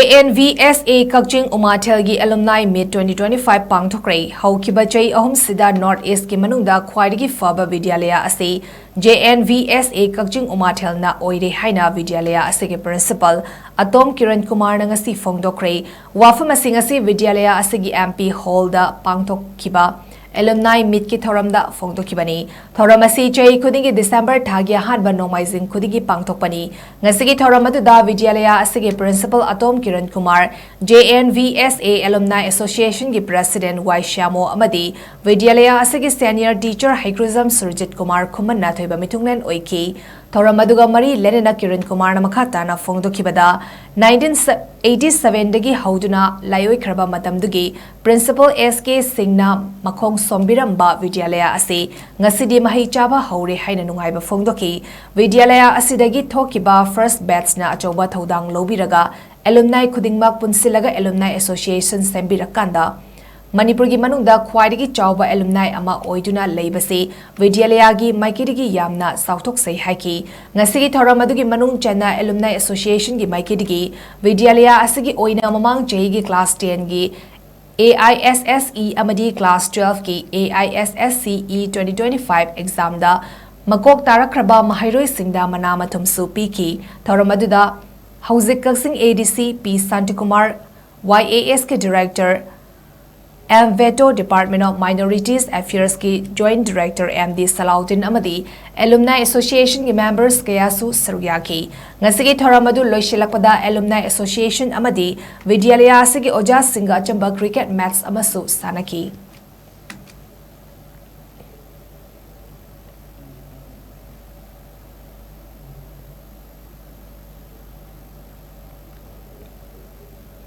Jnvsa Kakching Umathel gi Alumni Mid 2025 Pangthokhre haukiba chai ahum sida North East ki manungda khwaidagi faba vidyalaya ase Jnvsa Kakching Umathel na oire haina vidyalaya ase ge principal Atom Kiran Kumar na ngasi phongdokre wafam asing ase vidyalaya ase gi MP Hall da Pangthokhiba Alumni Meet ki thoramda phongdokhibani thoramasi chai khudingi December thagi hanba nomaizing khudingi pangthokpani ngasigi thoramadu da vidyalaya asigi principal Atom Kiran Kumar Jnvsa Alumni Association gi president Y Shyamo amadi vidyalaya asigi senior teacher Haikrizam Surjit Kumar Khumanna thoiba mitunglen oiki thoramadu mari lenena Kiran Kumar na makhata na phongdokhibada 1987 dagi hauduna layoi khraba matamdugi principal SK Singna makhong sombiramba vidyalaya ase ngasidi mahi chaba haure haina nungaiba phongdoki vidyalaya asidagi thokiba first batch na achoba thodang lobiraga alumni khudingmak punsilaga alumni association sembirakanda manipur gi manungda khwaidagi chawba alumni ama oiduna leibase vidyalaya gi maikidigi yamna sauthok sei haiki ngasigi thoramadagi manung chena alumni association gi maikidigi vidyalaya asigi oina mamang chei gi class 10 gi AISSE amadi class 12 ki AISSCE 2025 exam da makok tarakraba mahairoi singda manama thumsu piki thoramaduda hauzik kaksing ADC P Santikumar YAS ke director Veto Department of Minorities Affairs ki Joint Director MD Salahuddin Amadi Alumni Association ki members kayasu saruyaki ngasigi thoramadu loisilakpada Alumni Association amadi vidyalaya asigi oja singa chamba cricket match amasu sanaki